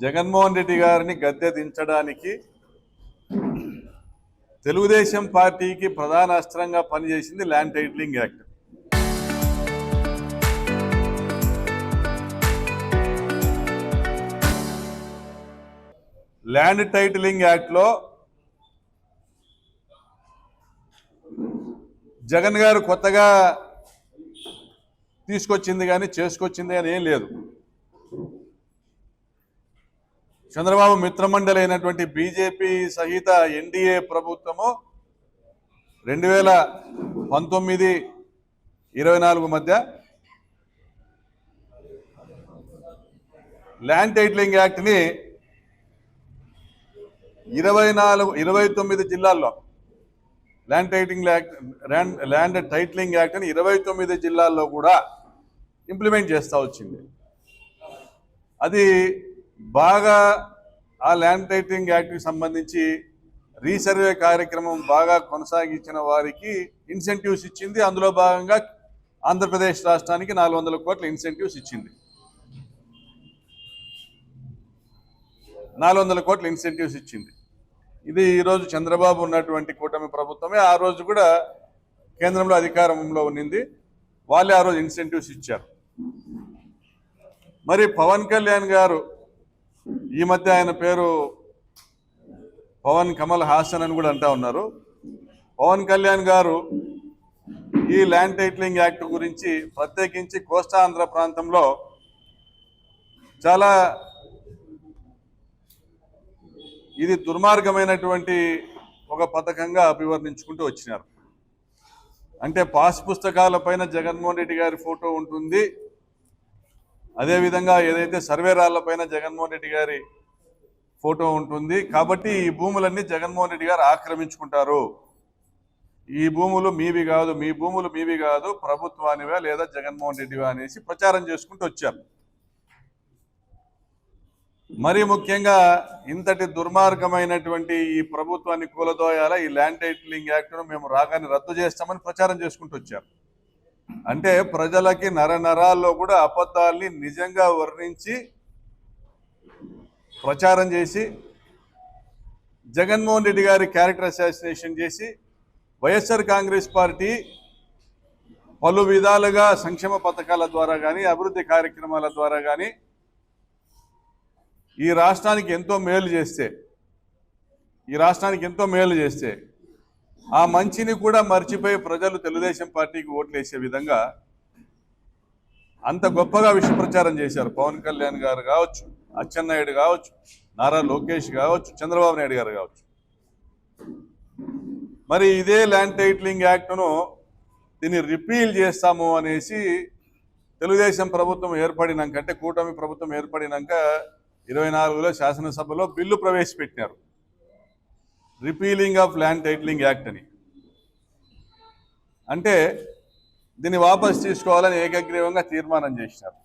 జగన్మోహన్ రెడ్డి గారిని గద్దె దించడానికి తెలుగుదేశం పార్టీకి ప్రధాన అస్త్రంగా పనిచేసింది land titling act. Land titling యాక్ట్లో జగన్ గారు కొత్తగా తీసుకొచ్చింది కానీ చేసుకొచ్చింది అని ఏం లేదు. చంద్రబాబు మిత్రమండలి అయినటువంటి బీజేపీ సహిత ఎన్డీఏ ప్రభుత్వము 2019-24 మధ్య ల్యాండ్ టైటిలింగ్ యాక్ట్ని 29 జిల్లాల్లో ల్యాండ్ టైటిలింగ్ యాక్ట్ని 29 జిల్లాల్లో కూడా ఇంప్లిమెంట్ చేస్తూ వచ్చింది. అది బాగా ఆ ల్యాండ్ టైటిలింగ్ యాక్ట్కి సంబంధించి రీసర్వే కార్యక్రమం బాగా కొనసాగించిన వారికి ఇన్సెంటివ్స్ ఇచ్చింది. అందులో భాగంగా ఆంధ్రప్రదేశ్ రాష్ట్రానికి 400 కోట్ల ఇన్సెంటివ్స్ ఇచ్చింది. 400 కోట్ల ఇన్సెంటివ్స్ ఇచ్చింది. ఇది ఈరోజు చంద్రబాబు ఉన్నటువంటి కూటమి ప్రభుత్వమే. ఆ రోజు కూడా కేంద్రంలో అధికారంలో ఉన్నింది, వాళ్ళే ఆ రోజు ఇన్సెంటివ్స్ ఇచ్చారు. మరి పవన్ కళ్యాణ్ గారు, ఈ మధ్య ఆయన పేరు పవన్ కమల్ హాసన్ అని కూడా అంటా ఉన్నారు. పవన్ కళ్యాణ్ గారు ఈ ల్యాండ్ టైటిలింగ్ యాక్ట్ గురించి ప్రత్యేకించి కోస్తాంధ్ర ప్రాంతంలో చాలా ఇది దుర్మార్గమైనటువంటి ఒక పథకంగా అభివర్ణించుకుంటూ వచ్చినారు. అంటే పాస్ పుస్తకాల పైన జగన్మోహన్ రెడ్డి గారి ఫోటో ఉంటుంది, అదేవిధంగా ఏదైతే సర్వే రాళ్లపైన జగన్మోహన్ రెడ్డి గారి ఫోటో ఉంటుంది, కాబట్టి ఈ భూములన్నీ జగన్మోహన్ రెడ్డి గారు ఆక్రమించుకుంటారు, ఈ భూములు మీవి కాదు, మీ భూములు మీవి కాదు, ప్రభుత్వానివే లేదా జగన్మోహన్ రెడ్డివే అనేసి ప్రచారం చేసుకుంటూ వచ్చారు. మరీ ముఖ్యంగా ఇంతటి దుర్మార్గమైనటువంటి ఈ ప్రభుత్వాన్ని కూలదోయాల ఈ ల్యాండ్ టైటిలింగ్ యాక్ట్ను మేము రాగానే రద్దు చేస్తామని ప్రచారం చేసుకుంటూ వచ్చారు. అంటే ప్రజలకి నరనరాల్లో కూడా అబద్ధాల్ని నిజంగా వర్ణించి ప్రచారం చేసి జగన్మోహన్ రెడ్డి గారి క్యారెక్టర్ అసాసినేషన్ చేసి వైఎస్ఆర్ కాంగ్రెస్ పార్టీ పలు విధాలుగా సంక్షేమ పథకాల ద్వారా కానీ అభివృద్ధి కార్యక్రమాల ద్వారా కానీ ఈ రాష్ట్రానికి ఎంతో మేలు చేస్తే ఆ మంచిని కూడా మర్చిపోయి ప్రజలు తెలుగుదేశం పార్టీకి ఓట్లు వేసే విధంగా అంత గొప్పగా విష ప్రచారం చేశారు. పవన్ కళ్యాణ్ గారు కావచ్చు, అచ్చెన్నాయుడు కావచ్చు, నారా లోకేష్ కావచ్చు, చంద్రబాబు నాయుడు గారు కావచ్చు. మరి ఇదే ల్యాండ్ టైటిలింగ్ యాక్ట్ను దీన్ని రిపీల్ చేస్తాము అనేసి తెలుగుదేశం ప్రభుత్వం ఏర్పడినాక, అంటే కూటమి ప్రభుత్వం ఏర్పడినాక 24లో శాసనసభలో బిల్లు ప్రవేశపెట్టినారు, repealing of land titling act అని. అంటే దీన్ని వాపసు తీసుకోవాలని ఏకగ్రీవంగా తీర్మానం చేసినారు.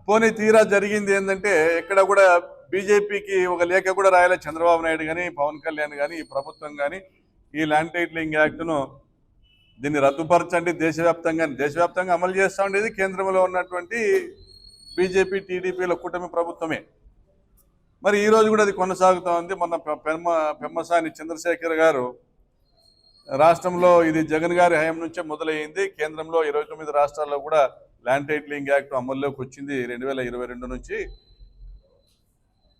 పోనీ తీరా జరిగింది ఏంటంటే ఎక్కడ కూడా బీజేపీకి ఒక లేఖ కూడా రాయాలి చంద్రబాబు నాయుడు కానీ, పవన్ కళ్యాణ్ కానీ, ఈ ప్రభుత్వం కానీ ఈ ల్యాండ్ టైటిలింగ్ యాక్ట్ను దీన్ని రద్దుపరచండి, దేశవ్యాప్తంగా అమలు చేస్తూ ఉండేది కేంద్రంలో ఉన్నటువంటి బీజేపీ టీడీపీల కూటమి ప్రభుత్వమే. మరి ఈరోజు కూడా అది కొనసాగుతూ ఉంది. మొన్న పెమ్మసాని చంద్రశేఖర్ గారు రాష్ట్రంలో ఇది జగన్ గారి హయాం నుంచే మొదలయ్యింది, కేంద్రంలో 29 రాష్ట్రాల్లో కూడా ల్యాండ్ టైటిలింగ్ యాక్ట్ అమల్లోకి వచ్చింది 2022 నుంచి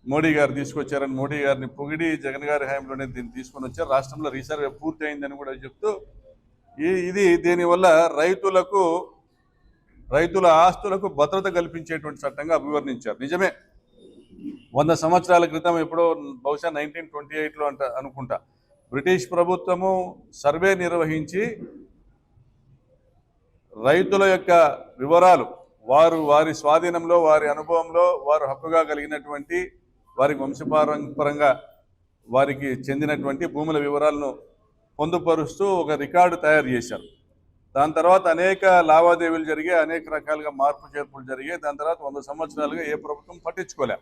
మోడీ గారు తీసుకొచ్చారని మోడీ గారిని పొగిడి జగన్ గారి హయాంలోనే దీన్ని తీసుకొని వచ్చారు. రాష్ట్రంలో రీసర్వే పూర్తి అయిందని కూడా చెప్తూ దీనివల్ల రైతుల ఆస్తులకు భద్రత కల్పించేటువంటి చట్టంగా అభివర్ణించారు. నిజమే, 100 సంవత్సరాల క్రితం ఎప్పుడో బహుశా 1928లో అనుకుంటా బ్రిటిష్ ప్రభుత్వము సర్వే నిర్వహించి రైతుల యొక్క వివరాలు వారి స్వాధీనంలో, వారి అనుభవంలో వారు హక్కుగా కలిగినటువంటి, వారికి వంశపారంపరంగా వారికి చెందినటువంటి భూముల వివరాలను పొందుపరుస్తూ ఒక రికార్డు తయారు చేశారు. దాని తర్వాత అనేక లావాదేవీలు జరిగాయి, అనేక రకాలుగా మార్పు చేర్పులు జరిగాయి. దాని తర్వాత 100 సంవత్సరాలుగా ఏ ప్రభుత్వం పట్టించుకోలే.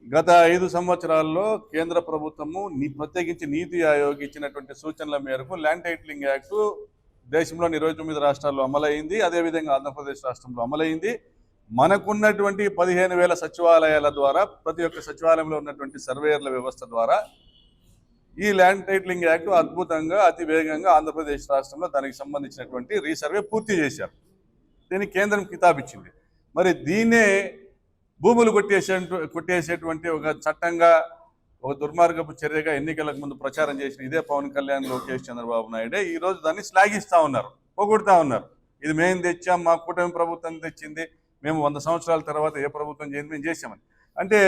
గత 5 సంవత్సరాల్లో కేంద్ర ప్రభుత్వము ప్రత్యేకించి నీతి ఆయోగ్ ఇచ్చినటువంటి సూచనల మేరకు ల్యాండ్ టైటిలింగ్ యాక్ట్ దేశంలోని 29 రాష్ట్రాల్లో అమలైంది, అదేవిధంగా ఆంధ్రప్రదేశ్ రాష్ట్రంలో అమలైంది. మనకున్నటువంటి 15,000 సచివాలయాల ద్వారా ప్రతి ఒక్క సచివాలయంలో ఉన్నటువంటి సర్వేయర్ల వ్యవస్థ ద్వారా ఈ ల్యాండ్ టైటిలింగ్ యాక్ట్ అద్భుతంగా అతి వేగంగా ఆంధ్రప్రదేశ్ రాష్ట్రంలో దానికి సంబంధించినటువంటి రీసర్వే పూర్తి చేశారు. దీనికి కేంద్రం కితాబ్ ఇచ్చింది. మరి దీన్నే భూములు కొట్టేసేటువంటి ఒక చట్టంగా ఒక దుర్మార్గపు చర్యగా ఎన్నికలకు ముందు ప్రచారం చేసిన ఇదే పవన్ కళ్యాణ్, లోకేష్, చంద్రబాబు నాయుడే ఈరోజు దాన్ని శ్లాఘిస్తూ ఉన్నారు, పొగుడుతూ ఉన్నారు. ఇది మేము తెచ్చాం, మా కూటమి ప్రభుత్వం తెచ్చింది, మేము 100 సంవత్సరాల తర్వాత ఏ ప్రభుత్వం చేయండి మేము చేసామని. అంటే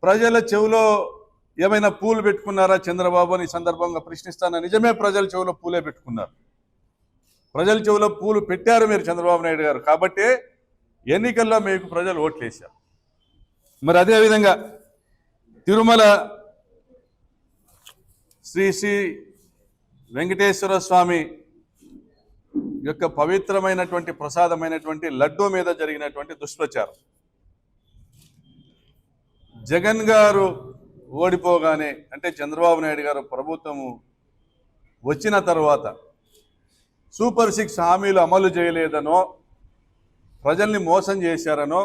ప్రజల చెవులో ఏమైనా పూలు పెట్టుకున్నారా చంద్రబాబు అని సందర్భంగా ప్రశ్నిస్తాను. నిజమే, ప్రజల చెవులో పూలే పెట్టుకున్నారు. ప్రజల చెవులో పూలు పెట్టారు మీరు చంద్రబాబు నాయుడు గారు. కాబట్టి ఎన్నికల్లో మీకు ప్రజలు ఓట్లేశారు. మరి అదేవిధంగా తిరుమల శ్రీ శ్రీ వెంకటేశ్వర స్వామి యొక్క పవిత్రమైనటువంటి ప్రసాదమైనటువంటి లడ్డూ మీద జరిగినటువంటి దుష్ప్రచారం, జగన్ గారు ఓడిపోగానే అంటే చంద్రబాబు నాయుడు గారు ప్రభుత్వము వచ్చిన తర్వాత సూపర్ 6 హామీలు అమలు చేయలేదనో, ప్రజల్ని మోసం చేశారనో,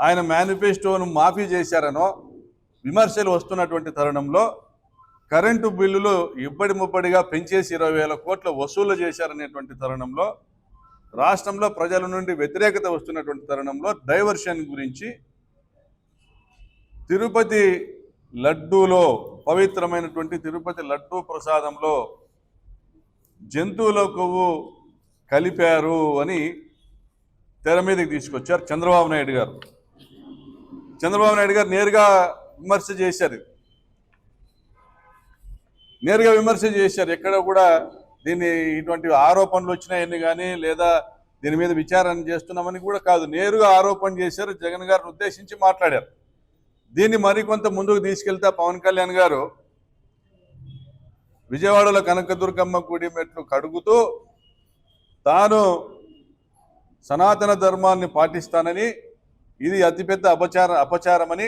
ఆయన మేనిఫెస్టోను మాఫీ చేశారనో విమర్శలు వస్తున్నటువంటి తరుణంలో కరెంటు బిల్లులు ఇబ్బడి ముబ్బడిగా పెంచేసి 20,000 కోట్ల వసూలు చేశారనేటువంటి తరుణంలో, రాష్ట్రంలో ప్రజల నుండి వ్యతిరేకత వస్తున్నటువంటి తరుణంలో డైవర్షన్ గురించి తిరుపతి లడ్డూలో, పవిత్రమైనటువంటి తిరుపతి లడ్డూ ప్రసాదంలో జంతువుల కొవ్వు కలిపారు అని తెర మీదకి తీసుకొచ్చారు చంద్రబాబు నాయుడు గారు. చంద్రబాబు నాయుడు గారు నేరుగా విమర్శ చేశారు. ఎక్కడ కూడా దీన్ని ఇటువంటి ఆరోపణలు వచ్చినాయని కానీ లేదా దీని మీద విచారణ చేస్తున్నామని కూడా కాదు, నేరుగా ఆరోపణ చేశారు. జగన్ గారిని ఉద్దేశించి మాట్లాడారు. దీన్ని మరికొంత ముందుకు తీసుకెళ్తే పవన్ కళ్యాణ్ గారు విజయవాడలో కనకదుర్గమ్మ గుడి మెట్లు కడుగుతూ తాను సనాతన ధర్మాన్ని పాటిస్తానని, ఇది అతిపెద్ద అపచారమని,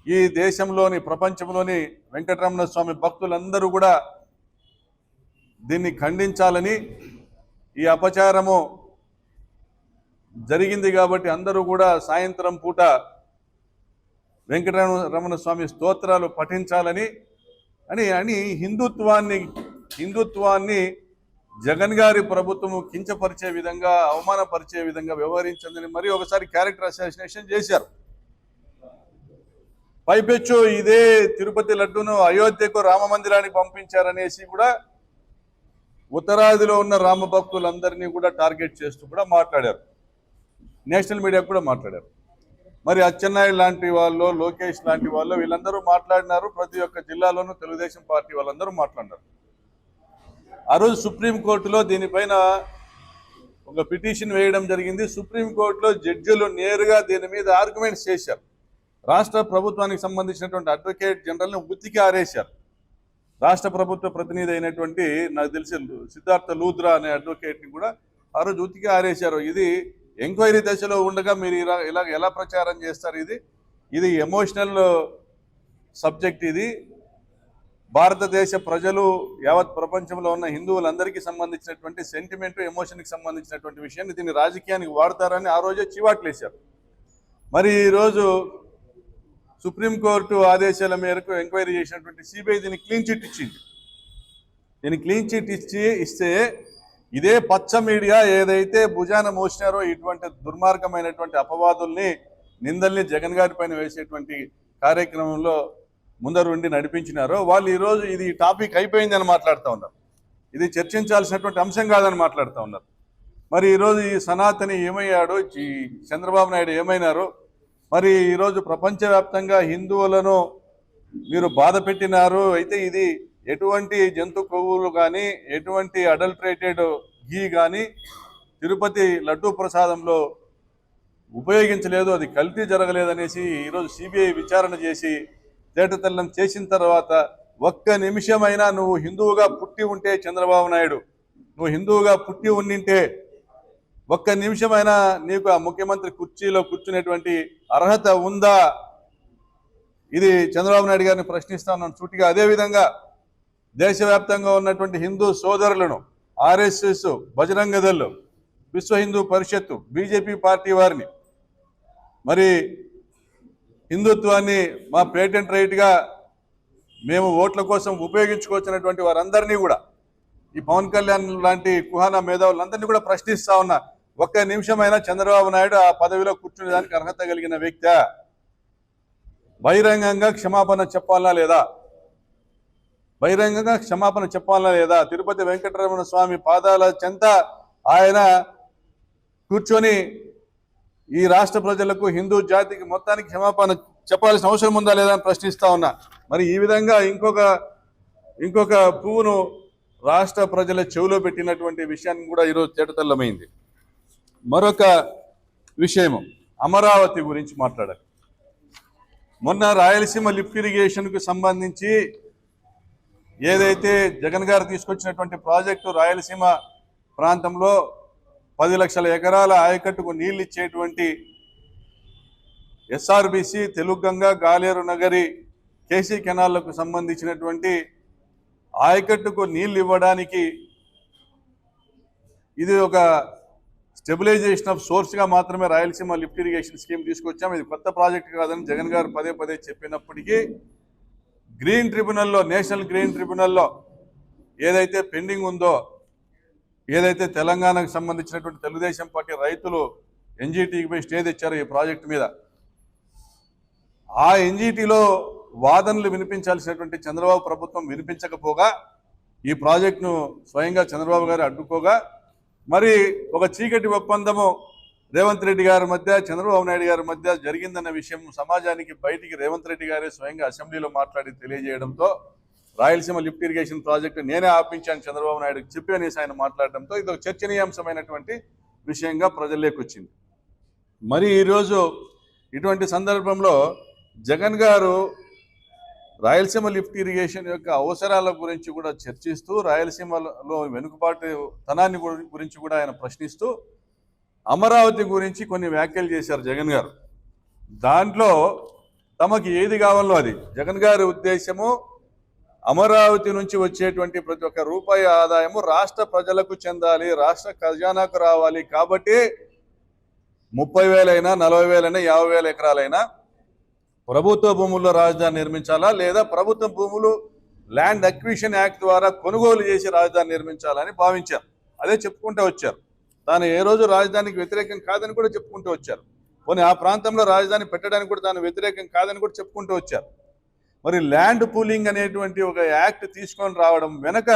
ఈ దేశంలోని ప్రపంచంలోని వెంకటరమణ స్వామి భక్తులందరూ కూడా దీన్ని ఖండించాలని, ఈ అపచారము జరిగింది కాబట్టి అందరూ కూడా సాయంత్రం పూట వెంకటరమణ స్వామి స్తోత్రాలు పఠించాలని అని హిందుత్వాన్ని జగన్ గారి ప్రభుత్వము కించపరిచే విధంగా, అవమానపరిచే విధంగా వ్యవహరించిందని మరి ఒకసారి క్యారెక్టర్ అసాసినేషన్ చేశారు. పైపెచ్చు ఇదే తిరుపతి లడ్డూను అయోధ్యకు రామ మందిరానికి పంపించారనేసి కూడా ఉత్తరాదిలో ఉన్న రామ భక్తులందరినీ కూడా టార్గెట్ చేస్తూ కూడా మాట్లాడారు. నేషనల్ మీడియా కూడా మాట్లాడారు. మరి అచ్చెన్నాయుడు లాంటి వాళ్ళు, లోకేష్ లాంటి వాళ్ళు వీళ్ళందరూ మాట్లాడినారు. ప్రతి ఒక్క జిల్లాలోనూ తెలుగుదేశం పార్టీ వాళ్ళందరూ మాట్లాడినారు. ఆ రోజు సుప్రీంకోర్టులో దీనిపైన ఒక పిటిషన్ వేయడం జరిగింది. సుప్రీంకోర్టులో జడ్జిలు నేరుగా దీని మీద ఆర్గ్యుమెంట్స్ చేశారు. రాష్ట్ర ప్రభుత్వానికి సంబంధించినటువంటి అడ్వకేట్ జనరల్ని ఉతికి ఆరేశారు. రాష్ట్ర ప్రభుత్వ ప్రతినిధి అయినటువంటి నాకు తెలిసి సిద్ధార్థ లూద్రా అనే అడ్వకేట్ని కూడా ఆ రోజు ఉతికి ఆరేశారు. ఇది ఎంక్వైరీ దశలో ఉండగా మీరు ఇలా ఎలా ప్రచారం చేస్తారు? ఇది ఎమోషనల్ సబ్జెక్ట్. ఇది భారతదేశ ప్రజలు, యావత్ ప్రపంచంలో ఉన్న హిందువులందరికీ సంబంధించినటువంటి సెంటిమెంట్, ఎమోషన్కి సంబంధించినటువంటి విషయాన్ని దీన్ని రాజకీయానికి వాడతారని ఆ రోజే చివాట్లేశారు. మరి ఈరోజు సుప్రీంకోర్టు ఆదేశాల మేరకు ఎంక్వైరీ చేసినటువంటి సిబిఐ దీన్ని క్లీన్ చిట్ ఇచ్చింది. దీన్ని క్లీన్ చిట్ ఇస్తే ఇదే పచ్చ మీడియా ఏదైతే భుజాన మోసినారో ఇటువంటి దుర్మార్గమైనటువంటి అపవాదుల్ని, నిందల్ని జగన్ గారి పైన వేసేటువంటి కార్యక్రమంలో ముందరుండి నడిపించినారో వాళ్ళు ఈరోజు ఇది టాపిక్ అయిపోయిందని మాట్లాడుతూ ఉన్నారు. ఇది చర్చించాల్సినటువంటి అంశం కాదని మాట్లాడుతూ ఉన్నారు. మరి ఈరోజు ఈ సనాతని ఏమయ్యాడో, ఈ చంద్రబాబు నాయుడు ఏమైనారో, మరి ఈరోజు ప్రపంచవ్యాప్తంగా హిందువులను మీరు బాధ పెట్టినారు. అయితే ఇది ఎటువంటి జంతు కొవ్వులు కానీ, ఎటువంటి అడల్ట్రేటెడ్ ఘీ కానీ తిరుపతి లడ్డూ ప్రసాదంలో ఉపయోగించలేదు, అది కల్తీ జరగలేదనేసి ఈరోజు సిబిఐ విచారణ చేసి తేటతెల్లం చేసిన తర్వాత ఒక్క నిమిషమైనా నువ్వు హిందువుగా పుట్టి ఉంటే చంద్రబాబు నాయుడు, నువ్వు హిందువుగా పుట్టి ఉండింటే ఒక్క నిమిషమైనా నీకు ఆ ముఖ్యమంత్రి కుర్చీలో కూర్చునేటువంటి అర్హత ఉందా? ఇది చంద్రబాబు నాయుడు గారిని ప్రశ్నిస్తా ఉన్నాను సూటిగా. అదేవిధంగా దేశవ్యాప్తంగా ఉన్నటువంటి హిందూ సోదరులను, ఆర్ఎస్ఎస్, బజరంగ దళ్, విశ్వ హిందూ పరిషత్తు, బీజేపీ పార్టీ వారిని మరి హిందుత్వాన్ని మా పేటెంట్ రైట్గా మేము ఓట్ల కోసం ఉపయోగించుకోవచ్చినటువంటి వారందరినీ కూడా ఈ పవన్ కళ్యాణ్ లాంటి కుహానా మేధావులందరినీ కూడా ప్రశ్నిస్తా ఉన్నా, ఒక్క నిమిషమైనా చంద్రబాబు నాయుడు ఆ పదవిలో కూర్చునేదానికి అర్హత కలిగిన వ్యక్తి బహిరంగంగా క్షమాపణ చెప్పాలా లేదా? బహిరంగంగా క్షమాపణ చెప్పాలా లేదా? తిరుపతి వెంకటరమణ స్వామి పాదాల చెంత ఆయన కూర్చొని ఈ రాష్ట్ర ప్రజలకు, హిందూ జాతికి మొత్తానికి క్షమాపణ చెప్పాల్సిన అవసరం ఉందా లేదా అని ప్రశ్నిస్తా ఉన్నా. మరి ఈ విధంగా ఇంకొక పువ్వును రాష్ట్ర ప్రజల చెవిలో పెట్టినటువంటి విషయాన్ని కూడా ఈరోజు తేటతెల్లమైంది. మరొక విషయము అమరావతి గురించి మాట్లాడాలి. మొన్న రాయలసీమ లిఫ్ట్ ఇరిగేషన్కు సంబంధించి ఏదైతే జగన్ గారు తీసుకొచ్చినటువంటి ప్రాజెక్టు రాయలసీమ ప్రాంతంలో 10 లక్షల ఎకరాల ఆయకట్టుకు నీళ్ళు ఇచ్చేటువంటి ఎస్ఆర్బిసి, తెలుగంగ, గాలేరు నగరి, కేసీ కెనాళ్లకు సంబంధించినటువంటి ఆయకట్టుకు నీళ్ళు ఇవ్వడానికి ఇది ఒక స్టెబిలైజేషన్ ఆఫ్ సోర్స్గా మాత్రమే రాయలసీమ లిఫ్ట్ ఇరిగేషన్ స్కీమ్ తీసుకొచ్చాం. ఇది కొత్త ప్రాజెక్ట్ కాదని జగన్ గారు పదే పదే చెప్పినప్పటికీ గ్రీన్ ట్రిబ్యునల్లో, నేషనల్ గ్రీన్ ట్రిబ్యునల్లో ఏదైతే పెండింగ్ ఉందో, ఏదైతే తెలంగాణకు సంబంధించినటువంటి తెలుగుదేశం పార్టీ రైతులు ఎన్జీటీకి పోయి స్టే తెచ్చారో ఈ ప్రాజెక్టు మీద, ఆ ఎన్జీటీలో వాదనలు వినిపించాల్సినటువంటి చంద్రబాబు ప్రభుత్వం వినిపించకపోగా ఈ ప్రాజెక్టును స్వయంగా చంద్రబాబు గారు అడ్డుకోగా, మరి ఒక చీకటి ఒప్పందము రేవంత్ రెడ్డి గారి మధ్య, చంద్రబాబు నాయుడు గారి మధ్య జరిగిందన్న విషయం సమాజానికి బయటికి రేవంత్ రెడ్డి గారే స్వయంగా అసెంబ్లీలో మాట్లాడి తెలియజేయడంతో, రాయలసీమ లిఫ్ట్ ఇరిగేషన్ ప్రాజెక్టు నేనే ఆపించాను చంద్రబాబు నాయుడుకి చెప్పి అనేసి ఆయన మాట్లాడడంతో ఇది ఒక చర్చనీయాంశమైనటువంటి విషయంగా ప్రజల్లోకి వచ్చింది. మరి ఈరోజు ఇటువంటి సందర్భంలో జగన్ గారు రాయలసీమ లిఫ్ట్ ఇరిగేషన్ యొక్క అవసరాల గురించి కూడా చర్చిస్తూ, రాయలసీమలో వెనుకబాటు తనాన్ని గురించి కూడా ఆయన ప్రశ్నిస్తూ అమరావతి గురించి కొన్ని వ్యాఖ్యలు చేశారు జగన్ గారు. దాంట్లో తమకు ఏది కావాలో అది, జగన్ గారి ఉద్దేశము అమరావతి నుంచి వచ్చేటువంటి ప్రతి ఒక్క రూపాయి ఆదాయము రాష్ట్ర ప్రజలకు చెందాలి, రాష్ట్ర ఖజానాకు రావాలి. కాబట్టి 30,000 అయినా, 40,000 అయినా, 50,000 ఎకరాలైనా ప్రభుత్వ భూముల్లో రాజధాని నిర్మించాలా, లేదా ప్రభుత్వ భూములు ల్యాండ్ అక్విజిషన్ యాక్ట్ ద్వారా కొనుగోలు చేసి రాజధాని నిర్మించాలని భావించారు. అదే చెప్పుకుంటూ వచ్చారు. తాను ఏ రోజు రాజధానికి వ్యతిరేకం కాదని కూడా చెప్పుకుంటూ వచ్చారు. పోనీ ఆ ప్రాంతంలో రాజధాని పెట్టడానికి కూడా తాను వ్యతిరేకం కాదని కూడా చెప్పుకుంటూ వచ్చారు. మరి ల్యాండ్ పూలింగ్ అనేటువంటి ఒక యాక్ట్ తీసుకొని రావడం వెనక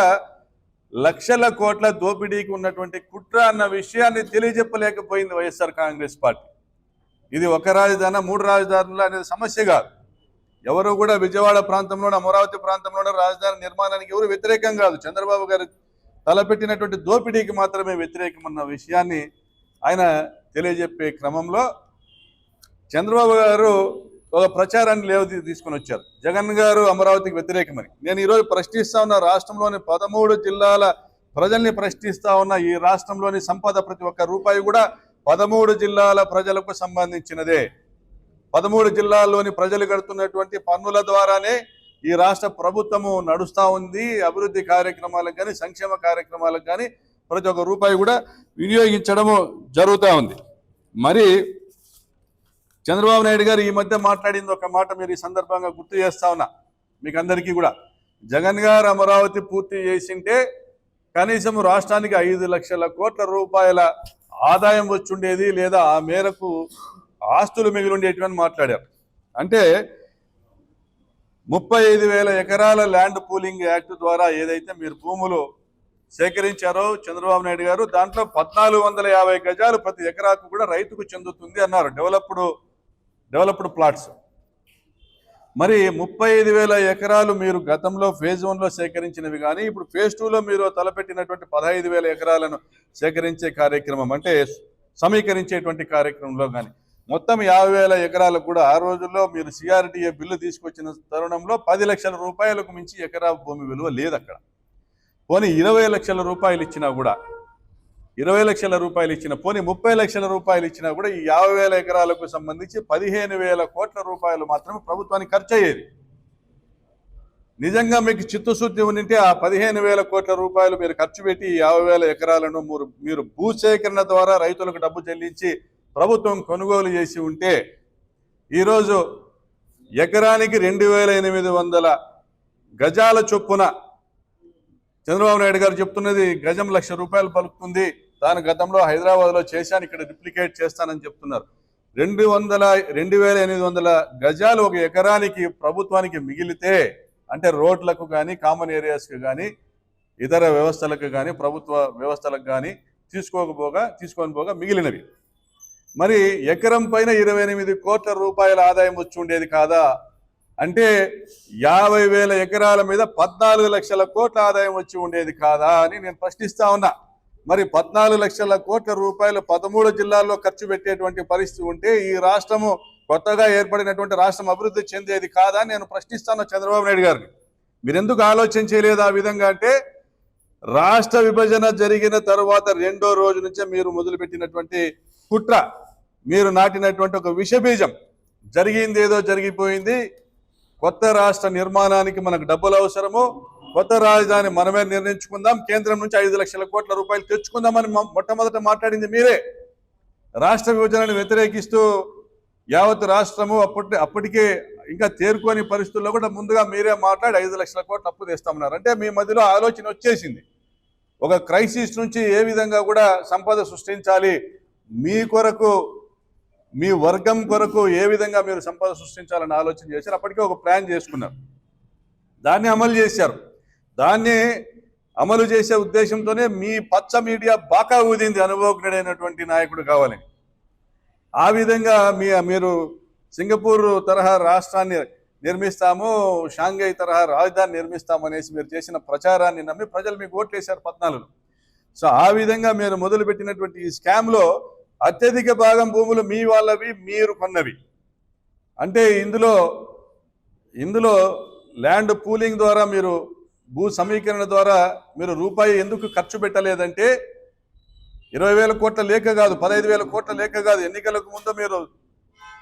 లక్షల కోట్ల దోపిడీకి ఉన్నటువంటి కుట్ర అన్న విషయాన్ని తెలియజెప్పలేకపోయింది వైఎస్ఆర్ కాంగ్రెస్ పార్టీ. ఇది ఒక రాజధాని, 3 రాజధానులు అనేది సమస్య కాదు. ఎవరు కూడా విజయవాడ ప్రాంతంలోనే, అమరావతి ప్రాంతంలోనే రాజధాని నిర్మాణానికి ఎవరు వ్యతిరేకం కాదు. చంద్రబాబు గారు తలపెట్టినటువంటి దోపిడీకి మాత్రమే వ్యతిరేకమన్న విషయాన్ని ఆయన తెలియజెప్పే క్రమంలో చంద్రబాబు గారు ఒక ప్రచారాన్ని తీసుకొని వచ్చారు. జగన్ గారు అమరావతికి వ్యతిరేకమని. నేను ఈరోజు ప్రశ్నిస్తా ఉన్న, రాష్ట్రంలోని 13 జిల్లాల ప్రజల్ని ప్రశ్నిస్తా ఉన్న, ఈ రాష్ట్రంలోని సంపద ప్రతి ఒక్క రూపాయి కూడా 13 జిల్లాల ప్రజలకు సంబంధించినదే. 13 జిల్లాల్లోని ప్రజలు కడుతున్నటువంటి పన్నుల ద్వారానే ఈ రాష్ట్ర ప్రభుత్వము నడుస్తూ ఉంది. అభివృద్ధి కార్యక్రమాలకు కానీ, సంక్షేమ కార్యక్రమాలకు కానీ ప్రతి ఒక్క రూపాయి కూడా వినియోగించడము జరుగుతూ ఉంది. మరి చంద్రబాబు నాయుడు గారు ఈ మధ్య మాట్లాడింది ఒక మాట మీరు ఈ సందర్భంగా గుర్తు చేస్తా ఉన్నా మీకు అందరికీ కూడా. జగన్ గారు అమరావతి పూర్తి చేసింటే కనీసం రాష్ట్రానికి 5 లక్షల కోట్ల రూపాయల ఆదాయం వచ్చుండేది, లేదా ఆ మేరకు ఆస్తులు మిగిలి ఉండేటివని మాట్లాడారు. అంటే 35,000 ఎకరాల ల్యాండ్ పూలింగ్ యాక్ట్ ద్వారా ఏదైతే మీరు భూములు సేకరించారో చంద్రబాబు నాయుడు గారు, దాంట్లో 1450 గజాలు ప్రతి ఎకరాకు కూడా రైతుకు చెందుతుంది అన్నారు, డెవలప్డ్ ప్లాట్స్. మరి 35,000 ఎకరాలు మీరు గతంలో ఫేజ్ 1లో సేకరించినవి కానీ, ఇప్పుడు ఫేజ్ 2లో మీరు తలపెట్టినటువంటి 15,000 ఎకరాలను సేకరించే కార్యక్రమం, అంటే సమీకరించేటువంటి కార్యక్రమంలో కానీ మొత్తం 50,000 ఎకరాలకు కూడా ఆ రోజుల్లో మీరు సిఆర్డీఏ బిల్లు తీసుకొచ్చిన తరుణంలో 10 లక్షల రూపాయలకు మించి ఎకరా భూమి విలువ లేదు అక్కడ. పోనీ 20 లక్షల రూపాయలు ఇచ్చినా కూడా, 20 లక్షల రూపాయలు ఇచ్చిన, పోనీ 30 లక్షల రూపాయలు ఇచ్చినా కూడా ఈ 50,000 ఎకరాలకు సంబంధించి 15,000 కోట్ల రూపాయలు మాత్రమే ప్రభుత్వానికి ఖర్చు అయ్యేది. నిజంగా మీకు చిత్తశుద్ధి ఉంటే ఆ 15,000 కోట్ల రూపాయలు మీరు ఖర్చు పెట్టి 50,000 ఎకరాలను మీరు భూసేకరణ ద్వారా రైతులకు డబ్బు చెల్లించి ప్రభుత్వం కొనుగోలు చేసి ఉంటే ఈరోజు ఎకరానికి 2800 గజాల చొప్పున చంద్రబాబు నాయుడు గారు చెప్తున్నది గజం ₹1,00,000 పలుకుతుంది. దాని గతంలో హైదరాబాద్లో చేశాను, ఇక్కడ రిప్లికేట్ చేస్తానని చెప్తున్నారు. 2800 గజాలు ఒక ఎకరానికి ప్రభుత్వానికి మిగిలితే, అంటే రోడ్లకు కానీ కామన్ ఏరియాస్కి కానీ ఇతర వ్యవస్థలకు కానీ ప్రభుత్వ వ్యవస్థలకు కానీ తీసుకొని పోగా మిగిలినవి. మరి ఎకరం పైన 28 కోట్ల రూపాయల ఆదాయం వచ్చి ఉండేది కాదా? అంటే 50,000 ఎకరాల మీద 14 లక్షల కోట్ల ఆదాయం వచ్చి ఉండేది కాదా అని నేను ప్రశ్నిస్తా ఉన్నా. మరి 14 లక్షల కోట్ల రూపాయలు 13 జిల్లాల్లో ఖర్చు పెట్టేటువంటి పరిస్థితి ఉంటే ఈ రాష్ట్రము కొత్తగా ఏర్పడినటువంటి రాష్ట్రం అభివృద్ధి చెందేది కాదా అని నేను ప్రశ్నిస్తాను చంద్రబాబు నాయుడు గారిని. మీరు ఎందుకు ఆలోచన చేయలేదు ఆ విధంగా? అంటే రాష్ట్ర విభజన జరిగిన తర్వాత రెండో రోజు నుంచే మీరు మొదలుపెట్టినటువంటి కుట్ర, మీరు నాటినటువంటి ఒక విషబీజం, జరిగింది ఏదో జరిగిపోయింది, కొత్త రాష్ట్ర నిర్మాణానికి మనకు డబ్బులు అవసరము, కొత్త రాజధాని మనమే నిర్ణయించుకుందాం, కేంద్రం నుంచి 5 లక్షల కోట్ల రూపాయలు తెచ్చుకుందామని మొట్టమొదట మాట్లాడింది మీరే. రాష్ట్ర విభజనను వ్యతిరేకిస్తూ యావత్ రాష్ట్రము అప్పటికే ఇంకా తేరుకోని పరిస్థితుల్లో కూడా ముందుగా మీరే మాట్లాడి 5 లక్షల కోట్ల అప్పు తెస్తామన్నారు. అంటే మీ మధ్యలో ఆలోచన వచ్చేసింది, ఒక క్రైసిస్ నుంచి ఏ విధంగా కూడా సంపద సృష్టించాలి, మీ కొరకు మీ వర్గం కొరకు ఏ విధంగా మీరు సంపద సృష్టించాలని ఆలోచన చేశారు. అప్పటికే ఒక ప్లాన్ చేసుకున్నారు, దాన్ని అమలు చేశారు. దాన్ని అమలు చేసే ఉద్దేశంతోనే మీ పచ్చ మీడియా బాకా ఊదింది అనుభవజ్ఞుడైనటువంటి నాయకుడు కావాలని. ఆ విధంగా మీరు సింగపూర్ తరహా రాష్ట్రాన్ని నిర్మిస్తాము, షాంఘై తరహా రాజధాని నిర్మిస్తామనేసి మీరు చేసిన ప్రచారాన్ని నమ్మి ప్రజలు మీకు ఓట్లేశారు 14లో. సో ఆ విధంగా మీరు మొదలుపెట్టినటువంటి ఈ స్కామ్లో అత్యధిక భాగం భూములు మీ వాళ్ళవి, మీరు కొన్నవి. అంటే ఇందులో ల్యాండ్ పూలింగ్ ద్వారా, మీరు భూ సమీకరణ ద్వారా మీరు రూపాయి ఎందుకు ఖర్చు పెట్టలేదంటే 20,000 కోట్ల లేక కాదు, 15,000 కోట్ల లేక కాదు, ఎన్నికలకు ముందు మీరు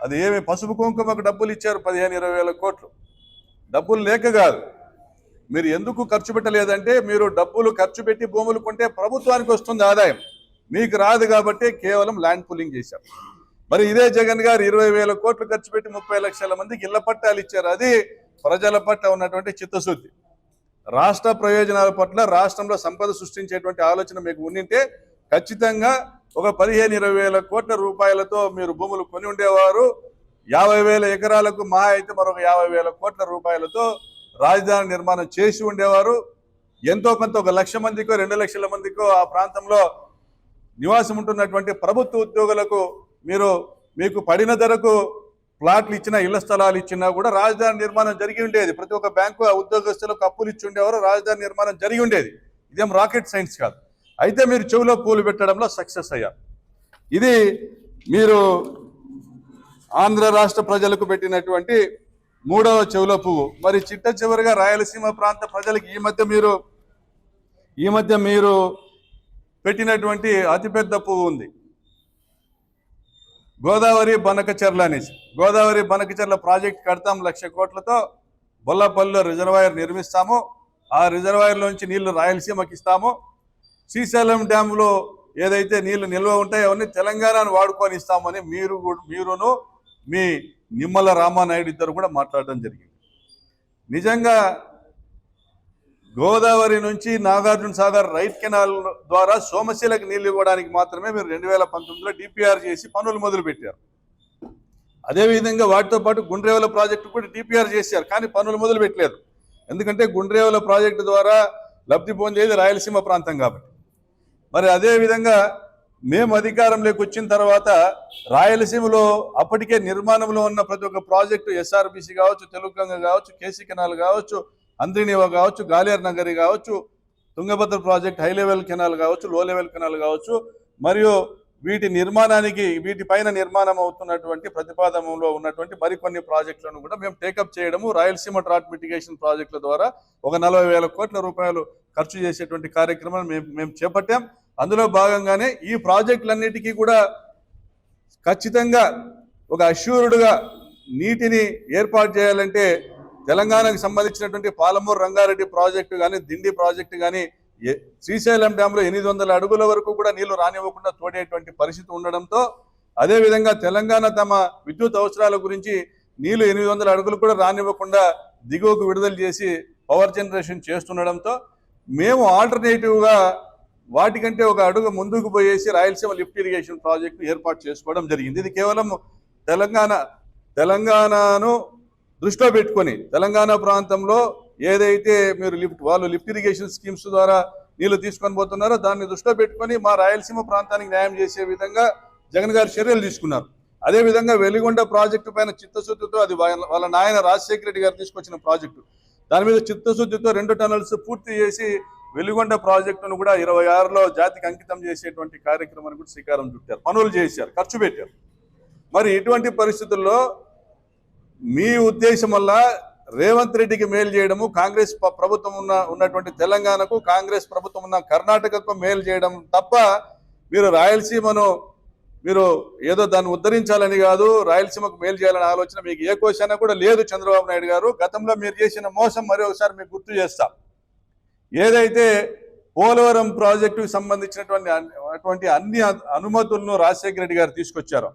అది ఏమి పసుపు కుంకుమకు డబ్బులు ఇచ్చారు 15,000-20,000 కోట్లు, డబ్బులు లేక కాదు. మీరు ఎందుకు ఖర్చు పెట్టలేదంటే మీరు డబ్బులు ఖర్చు పెట్టి భూములు కొంటే ప్రభుత్వానికి వస్తుంది ఆదాయం, మీకు రాదు కాబట్టి కేవలం ల్యాండ్ పూలింగ్ చేశారు. మరి ఇదే జగన్ గారు 20,000 కోట్లు ఖర్చు పెట్టి 30 లక్షల మందికి ఇళ్ల పట్టాలు ఇచ్చారు. అది ప్రజల పట్ల ఉన్నటువంటి చిత్తశుద్ధి. రాష్ట్ర ప్రయోజనాల పట్ల, రాష్ట్రంలో సంపద సృష్టించేటువంటి ఆలోచన మీకు ఉండింటే ఖచ్చితంగా ఒక 15-20 కోట్ల రూపాయలతో మీరు భూములు కొని ఉండేవారు. 50,000 ఎకరాలకు మహా అయితే మరొక 50,000 కోట్ల రూపాయలతో రాజధాని నిర్మాణం చేసి ఉండేవారు. ఎంతో కొంత 1 లక్ష మందికో 2 లక్షల మందికో ఆ ప్రాంతంలో నివాసం ఉంటున్నటువంటి ప్రభుత్వ ఉద్యోగులకు మీకు పడిన ధరకు ప్లాట్లు ఇచ్చినా, ఇళ్ల స్థలాలు ఇచ్చినా కూడా రాజధాని నిర్మాణం జరిగి ఉండేది. ప్రతి ఒక్క బ్యాంకు ఉద్యోగస్తులకు అప్పులు ఇచ్చి ఉండేవారు, రాజధాని నిర్మాణం జరిగి ఉండేది. ఇదేం రాకెట్ సైన్స్ కాదు. అయితే మీరు చెవిలో పూలు పెట్టడంలో సక్సెస్ అయ్యారు. ఇది మీరు ఆంధ్ర రాష్ట్ర ప్రజలకు పెట్టినటువంటి 3వ చెవిలో పువ్వు. మరి చిట్ట చివరిగా రాయలసీమ ప్రాంత ప్రజలకు ఈ మధ్య మీరు పెట్టినటువంటి అతిపెద్ద పువ్వు ఉంది, గోదావరి బనకచెర్ల అనేసి. గోదావరి బనకచెర్ల ప్రాజెక్ట్ కడతాం 1,00,000 కోట్లతో, బొల్లపల్లిలో రిజర్వాయర్ నిర్మిస్తాము, ఆ రిజర్వాయర్లోంచి నీళ్లు రాయలసీమకి ఇస్తాము. శ్రీశైలం డ్యాంలో ఏదైతే నీళ్లు నిల్వ ఉంటాయో అవన్నీ తెలంగాణను వాడుకొని ఇస్తామని మీరును మీ నిమ్మల రామానాయుడు ఇద్దరు కూడా మాట్లాడడం జరిగింది. నిజంగా గోదావరి నుంచి నాగార్జున సాగర్ రైట్ కెనాల్ ద్వారా సోమశిలకు నీళ్లు ఇవ్వడానికి మాత్రమే మీరు 2019లో డిపిఆర్ చేసి పనులు మొదలుపెట్టారు. అదేవిధంగా వాటితో పాటు గుండ్రేవుల ప్రాజెక్టు కూడా డిపిఆర్ చేశారు, కానీ పనులు మొదలు పెట్టలేరు. ఎందుకంటే గుండ్రేవుల ప్రాజెక్టు ద్వారా లబ్ధి పొందేది రాయలసీమ ప్రాంతం కాబట్టి. మరి అదేవిధంగా మేము అధికారంలోకి వచ్చిన తర్వాత రాయలసీమలో అప్పటికే నిర్మాణంలో ఉన్న ప్రతి ఒక్క ప్రాజెక్టు, ఎస్ఆర్బిసి కావచ్చు, తెలుగుగంగ కావచ్చు, కేసీ కెనాల్ కావచ్చు, అంద్రినివా కావచ్చు, గాలియర్ నగరి కావచ్చు, Tungabhadra project, high level canal కావచ్చు, లో లెవెల్ కెనాల్ కావచ్చు, మరియు వీటిపైన నిర్మాణం అవుతున్నటువంటి ప్రతిపాదనలో ఉన్నటువంటి మరికొన్ని ప్రాజెక్టులను కూడా మేము టేకప్ చేయడము, రాయలసీమ డ్రాట్ మిటిగేషన్ ప్రాజెక్టుల ద్వారా ఒక 40,000 కోట్ల రూపాయలు ఖర్చు చేసేటువంటి కార్యక్రమాన్ని మేము చేపట్టాం. అందులో భాగంగానే ఈ ప్రాజెక్టులన్నిటికీ కూడా ఖచ్చితంగా ఒక అష్యూర్డ్గా నీటిని ఏర్పాటు చేయాలంటే తెలంగాణకు సంబంధించినటువంటి పాలమూరు రంగారెడ్డి ప్రాజెక్టు కానీ, దిండి ప్రాజెక్టు కానీ, శ్రీశైలం డ్యాంలో 800 అడుగుల వరకు కూడా నీళ్లు రానివ్వకుండా తోడేటువంటి పరిస్థితి ఉండడంతో అదేవిధంగా తెలంగాణ తమ విద్యుత్ అవసరాల గురించి నీళ్లు 800 అడుగులు కూడా రానివ్వకుండా దిగువకు విడుదల చేసి పవర్ జనరేషన్ చేస్తుండడంతో మేము ఆల్టర్నేటివ్గా వాటికంటే ఒక అడుగు ముందుకు పోయేసి రాయలసీమ లిఫ్ట్ ఇరిగేషన్ ప్రాజెక్టు ఏర్పాటు చేసుకోవడం జరిగింది. ఇది కేవలం తెలంగాణను దృష్టిలో పెట్టుకొని తెలంగాణ ప్రాంతంలో ఏదైతే మీరు వాళ్ళు లిఫ్ట్ ఇరిగేషన్ స్కీమ్స్ ద్వారా నీళ్లు తీసుకొని పోతున్నారో దాన్ని దృష్టిలో పెట్టుకొని మా రాయలసీమ ప్రాంతానికి న్యాయం చేసే విధంగా జగన్ గారు చర్యలు తీసుకున్నారు. అదేవిధంగా వెలిగొండ ప్రాజెక్టు పైన చిత్తశుద్ధితో, అది వాళ్ళ నాయన రాజశేఖర రెడ్డి గారు తీసుకొచ్చిన ప్రాజెక్టు, దాని మీద చిత్తశుద్ధితో 2 టన్నల్స్ పూర్తి చేసి వెలిగొండ ప్రాజెక్టును కూడా 26లో జాతికి అంకితం చేసేటువంటి కార్యక్రమాన్ని కూడా శ్రీకారం చుట్టారు, పనులు చేశారు, ఖర్చు పెట్టారు. మరి ఇటువంటి పరిస్థితుల్లో మీ ఉద్దేశం వల్ల రేవంత్ రెడ్డికి మేలు చేయడము, కాంగ్రెస్ ప్రభుత్వం ఉన్నటువంటి తెలంగాణకు, కాంగ్రెస్ ప్రభుత్వం ఉన్న కర్ణాటకకు మేలు చేయడం తప్ప మీరు రాయలసీమను మీరు ఏదో దాన్ని ఉద్ధరించాలని కాదు, రాయలసీమకు మేలు చేయాలని ఆలోచన మీకు ఏ క్వశ్చన్ కూడా లేదు. చంద్రబాబు నాయుడు గారు గతంలో మీరు చేసిన మోసం మరి ఒకసారి మీకు గుర్తు చేస్తా. ఏదైతే పోలవరం ప్రాజెక్టుకు సంబంధించినటువంటి అన్ని అనుమతులను రాజశేఖర రెడ్డి గారు తీసుకొచ్చారో,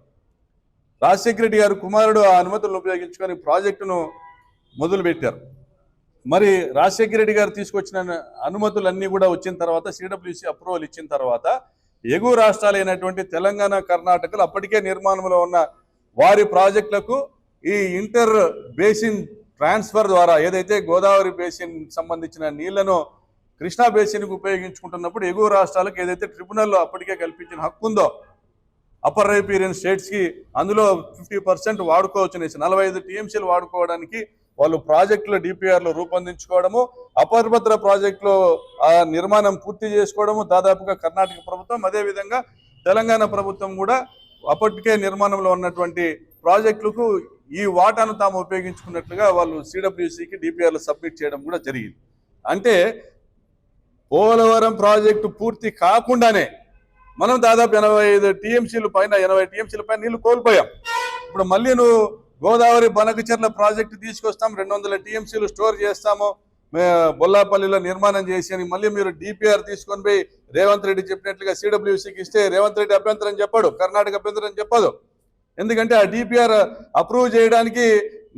రాజశేఖర రెడ్డి గారు కుమారుడు ఆ అనుమతులను ఉపయోగించుకొని ప్రాజెక్టును మొదలుపెట్టారు. మరి రాజశేఖర రెడ్డి గారు తీసుకొచ్చిన అనుమతులన్నీ కూడా వచ్చిన తర్వాత, సిడబ్ల్యూసి అప్రూవల్ ఇచ్చిన తర్వాత, ఎగువ రాష్ట్రాలైనటువంటి తెలంగాణ, కర్ణాటకలు అప్పటికే నిర్మాణంలో ఉన్న వారి ప్రాజెక్టులకు ఈ ఇంటర్ బేసిన్ ట్రాన్స్ఫర్ ద్వారా ఏదైతే గోదావరి బేసిన్ సంబంధించిన నీళ్లను కృష్ణా బేసిన్కు ఉపయోగించుకుంటున్నప్పుడు ఎగువ రాష్ట్రాలకు ఏదైతే ట్రిబ్యునల్లో అప్పటికే కల్పించిన హక్కు ఉందో అప్పర్ రైపీరియన్ స్టేట్స్కి అందులో 50% వాడుకోవచ్చు అనేసి 45 టీఎంసీలు వాడుకోవడానికి వాళ్ళు ప్రాజెక్టులో డిపిఆర్లు రూపొందించుకోవడము, అపరిభద్ర ప్రాజెక్టులో ఆ నిర్మాణం పూర్తి చేసుకోవడము దాదాపుగా కర్ణాటక ప్రభుత్వం, అదేవిధంగా తెలంగాణ ప్రభుత్వం కూడా అప్పటికే నిర్మాణంలో ఉన్నటువంటి ప్రాజెక్టులకు ఈ వాటాను తాము ఉపయోగించుకున్నట్లుగా వాళ్ళు సిడబ్ల్యూసికి డిపిఆర్లు సబ్మిట్ చేయడం కూడా జరిగింది. అంటే పోలవరం ప్రాజెక్టు పూర్తి కాకుండానే మనం దాదాపు 85 టీఎంసీల పైన 80 టీఎంసీల పైన నీళ్లు కోల్పోయాం. ఇప్పుడు మళ్ళీ నువ్వు గోదావరి బనకచెర్ల ప్రాజెక్టు తీసుకొస్తాం, 200 టీఎంసీలు స్టోర్ చేస్తాము బొల్లాపల్లిలో నిర్మాణం చేసి అని మళ్ళీ మీరు డిపిఆర్ తీసుకొని పోయి రేవంత్ రెడ్డి చెప్పినట్లుగా సిడబ్ల్యూసికి ఇస్తే రేవంత్ రెడ్డి అభ్యంతరం చెప్పాడు, కర్ణాటక అభ్యంతరం చెప్పదు. ఎందుకంటే ఆ డిపిఆర్ అప్రూవ్ చేయడానికి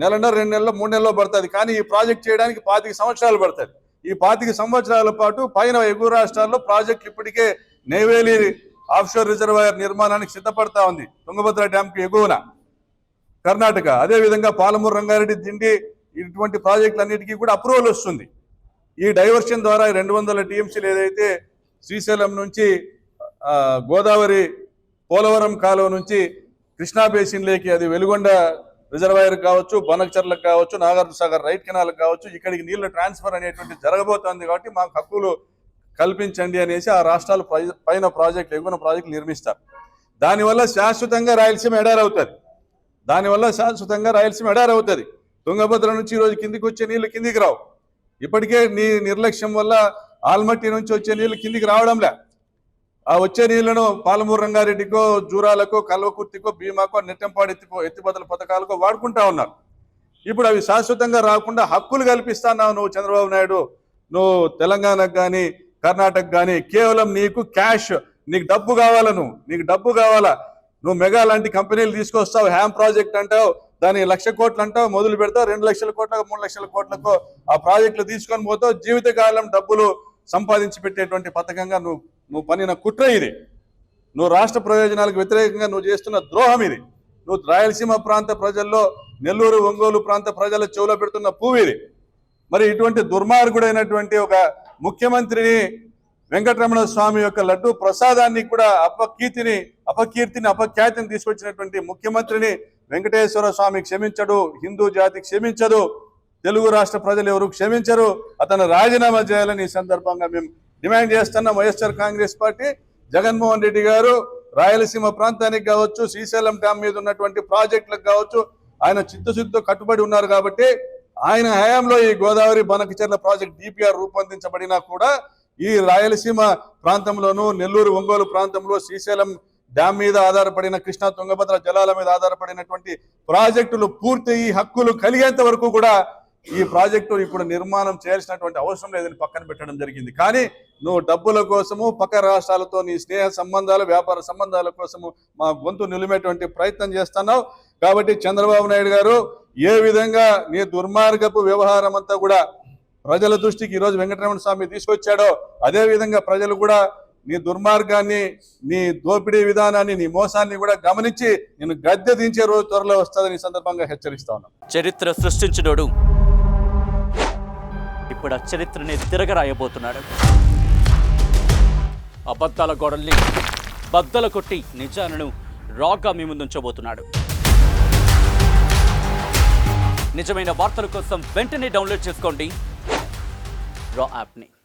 1 నెల 2 నెలలు 3 నెలల్లో పడుతుంది, కానీ ఈ ప్రాజెక్ట్ చేయడానికి 25 సంవత్సరాలు పడుతుంది. ఈ 25 సంవత్సరాల పాటు పైన ఎగువ రాష్ట్రాల్లో ప్రాజెక్టులు ఇప్పటికే నెయ్వేలి ఆఫ్షోర్ రిజర్వాయర్ నిర్మాణానికి సిద్ధపడతా ఉంది, తుంగభద్ర డ్యాంకి ఎగువన కర్ణాటక. అదేవిధంగా పాలమూరు రంగారెడ్డి దిండి ఇటువంటి ప్రాజెక్టులన్నిటికీ కూడా అప్రూవల్ వస్తుంది. ఈ డైవర్షన్ ద్వారా 200 టీఎంసీలు ఏదైతే శ్రీశైలం నుంచి గోదావరి పోలవరం కాలువ నుంచి కృష్ణా బేసిన్లోకి, అది వెలుగొండ రిజర్వాయర్ కావచ్చు, బనకచెర్లకు కావచ్చు, నాగార్జునసాగర్ రైట్ కెనాల్ కావచ్చు, ఇక్కడికి నీళ్ల ట్రాన్స్ఫర్ అనేటువంటి జరగబోతోంది. కాబట్టి మాకు హక్కులు కల్పించండి అనేసి ఆ రాష్ట్రాలు పైన ప్రాజెక్టులు, ఎగువన ప్రాజెక్టులు నిర్మిస్తారు. దానివల్ల శాశ్వతంగా రాయలసీమ ఎడారవుతుంది. తుంగభద్ర నుంచి ఈరోజు కిందికి వచ్చే నీళ్లు కిందికి రావు. ఇప్పటికే నీ నిర్లక్ష్యం వల్ల ఆల్మట్టి నుంచి వచ్చే నీళ్లు కిందికి రావడంలే. ఆ వచ్చే నీళ్లను పాలమూరు రంగారెడ్డికో, జూరాలకో, కల్వకుర్తికో, భీమాకో, నెట్టంపాడు ఎత్తిపోతల పథకాలకో వాడుకుంటా ఉన్నారు. ఇప్పుడు అవి శాశ్వతంగా రాకుండా హక్కులు కల్పిస్తున్నావు నువ్వు చంద్రబాబు నాయుడు. నువ్వు తెలంగాణకు కానీ కర్ణాటక కానీ కేవలం నీకు క్యాష్, నీకు డబ్బు కావాలా. నువ్వు మెగా లాంటి కంపెనీలు తీసుకొస్తావు, హ్యామ్ ప్రాజెక్ట్ అంటావు, దాని 1,00,000 కోట్లు అంటావు, మొదలు పెడతావు, 2 లక్షల కోట్లకు 3 లక్షల కోట్లకు ఆ ప్రాజెక్టులు తీసుకొని పోతావు. జీవితకాలం డబ్బులు సంపాదించి పెట్టేటువంటి పథకంగా నువ్వు పనిన కుట్ర ఇది. నువ్వు రాష్ట్ర ప్రయోజనాలకు వ్యతిరేకంగా నువ్వు చేస్తున్న ద్రోహం ఇది. నువ్వు రాయలసీమ ప్రాంత ప్రజల్లో, నెల్లూరు ఒంగోలు ప్రాంత ప్రజల చెవులో పెడుతున్న పువ్వు ఇది. మరి ఇటువంటి దుర్మార్గుడైనటువంటి ఒక ముఖ్యమంత్రిని, వెంకటరమణ స్వామి యొక్క లడ్డు ప్రసాదాన్ని కూడా అపఖ్యాతిని తీసుకొచ్చినటువంటి ముఖ్యమంత్రిని వెంకటేశ్వర స్వామి క్షమించడు, హిందూ జాతి క్షమించదు, తెలుగు రాష్ట్ర ప్రజలు ఎవరు క్షమించరు. అతను రాజీనామా చేయాలని ఈ సందర్భంగా మేము డిమాండ్ చేస్తున్నాం. వైఎస్ఆర్ కాంగ్రెస్ పార్టీ, జగన్మోహన్ రెడ్డి గారు రాయలసీమ ప్రాంతానికి కావచ్చు, శ్రీశైలం డ్యామ్ మీద ఉన్నటువంటి ప్రాజెక్టులకు కావచ్చు ఆయన చిత్తశుద్ధితో కట్టుబడి ఉన్నారు. కాబట్టి ఆయన హయాంలో ఈ గోదావరి బనకచెర్ల ప్రాజెక్ట్ డిపిఆర్ రూపొందించబడినా కూడా ఈ రాయలసీమ ప్రాంతంలోనూ, నెల్లూరు ఒంగోలు ప్రాంతంలో శ్రీశైలం డ్యామ్ మీద ఆధారపడిన, కృష్ణా తుంగభద్ర జలాల మీద ఆధారపడినటువంటి ప్రాజెక్టులు పూర్తి హక్కులు కలిగేంత వరకు కూడా ఈ ప్రాజెక్టు ఇప్పుడు నిర్మాణం చేయాల్సినటువంటి అవసరం లేదని పక్కన పెట్టడం జరిగింది. కానీ నువ్వు డబ్బుల కోసము పక్క రాష్ట్రాలతో నీ స్నేహ సంబంధాలు వ్యాపార సంబంధాల కోసము మా గొంతు నిలిమేటువంటి ప్రయత్నం చేస్తున్నావు. కాబట్టి చంద్రబాబు నాయుడు గారు ఏ విధంగా నీ దుర్మార్గపు వ్యవహారం అంతా కూడా ప్రజల దృష్టికి ఈరోజు వెంకటరమణ స్వామి తీసుకొచ్చాడో అదే విధంగా ప్రజలు కూడా నీ దుర్మార్గాన్ని, నీ దోపిడీ విధానాన్ని, నీ మోసాన్ని కూడా గమనించి నేను గద్దె దించే రోజు త్వరలో వస్తుందని ఈ సందర్భంగా హెచ్చరిస్తా ఉన్నాను. చరిత్ర సృష్టించినోడు ఇప్పుడు ఆ చరిత్రని తిరగరాయబోతున్నాడు. అబద్ధాల గోడల్ని బద్దలు కొట్టి నిజాలను రాగా మీ ముందుంచబోతున్నాడు. నిజమైన వార్తల కోసం వెంటనే డౌన్లోడ్ చేసుకోండి రా యాప్ని.